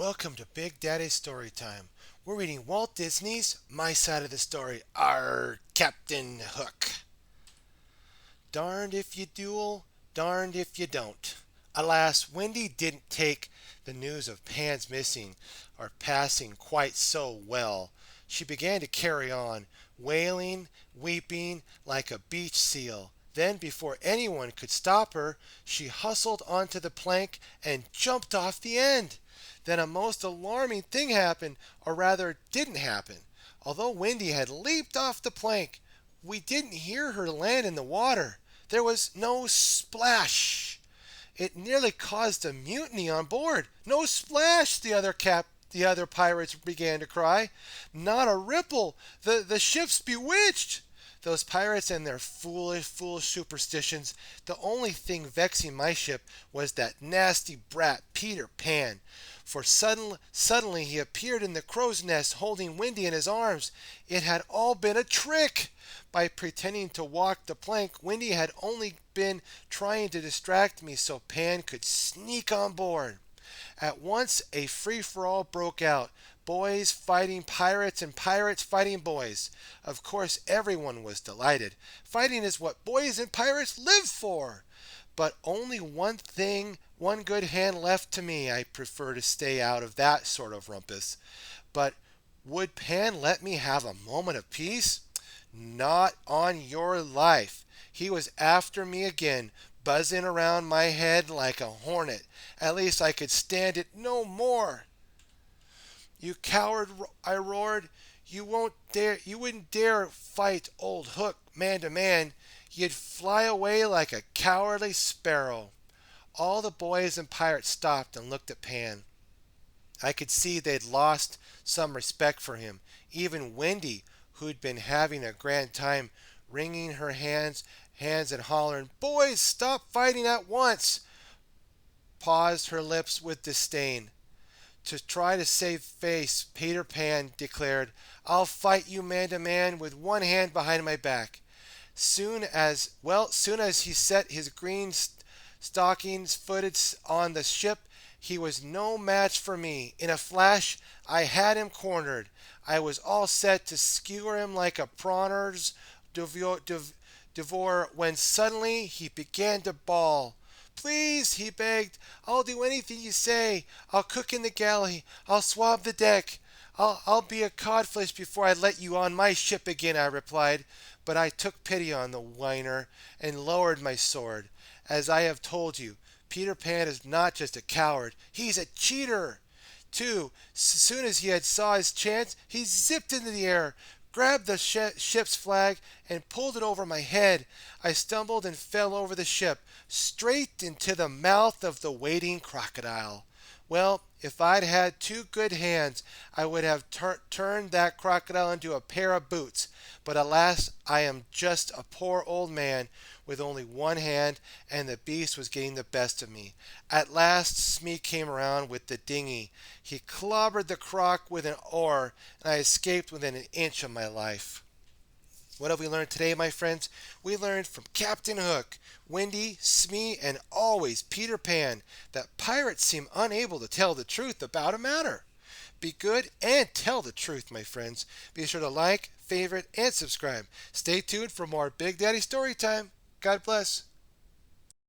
Welcome to Big Daddy's Storytime. We're reading Walt Disney's My Side of the Story, our Captain Hook. Darned if you duel, darned if you don't. Alas, Wendy didn't take the news of Pan's missing or passing quite so well. She began to carry on, wailing, weeping like a beach seal. Then, before anyone could stop her, she hustled onto the plank and jumped off the end. Then a most alarming thing happened, or rather, didn't happen. Although Wendy had leaped off the plank, we didn't hear her land in the water. There was no splash. It nearly caused a mutiny on board. No splash, the other pirates began to cry. Not a ripple. The ship's bewitched. Those pirates and their foolish superstitions. The only thing vexing my ship was that nasty brat Peter Pan. For suddenly he appeared in the crow's nest holding Wendy in his arms. It had all been a trick. By pretending to walk the plank, Wendy had only been trying to distract me so Pan could sneak on board. At once a free-for-all broke out. Boys fighting pirates and pirates fighting boys. Of course, everyone was delighted. Fighting is what boys and pirates live for. But only one good hand left to me. I prefer to stay out of that sort of rumpus. But would Pan let me have a moment of peace? Not on your life. He was after me again, buzzing around my head like a hornet. At least I could stand it no more. You coward, I roared. You wouldn't dare fight old Hook man to man. You'd fly away like a cowardly sparrow. All the boys and pirates stopped and looked at Pan. I could see they'd lost some respect for him. Even Wendy, who'd been having a grand time, wringing her hands and hollering, "Boys, stop fighting at once!" paused her lips with disdain. To try to save face, Peter Pan declared, "I'll fight you man to man with one hand behind my back." Soon as he set his green stockings footed on the ship, he was no match for me. In a flash, I had him cornered. I was all set to skewer him like a prawner's devore when suddenly he began to bawl. "Please," he begged, "I'll do anything you say. I'll cook in the galley. I'll swab the deck. I'll be a codfish before I let you on my ship again," I replied. But I took pity on the whiner and lowered my sword. As I have told you, Peter Pan is not just a coward. He's a cheater, too. As soon as he had saw his chance, he zipped into the air, grabbed the ship's flag, and pulled it over my head. I stumbled and fell over the ship, straight into the mouth of the waiting crocodile. Well, if I'd had two good hands, I would have turned that crocodile into a pair of boots. But alas, I am just a poor old man with only one hand, and the beast was getting the best of me. At last, Smee came around with the dinghy. He clobbered the croc with an oar, and I escaped within an inch of my life. What have we learned today, my friends? We learned from Captain Hook, Wendy, Smee, and always Peter Pan that pirates seem unable to tell the truth about a matter. Be good and tell the truth, my friends. Be sure to like, favorite, and subscribe. Stay tuned for more Big Daddy Storytime. God bless.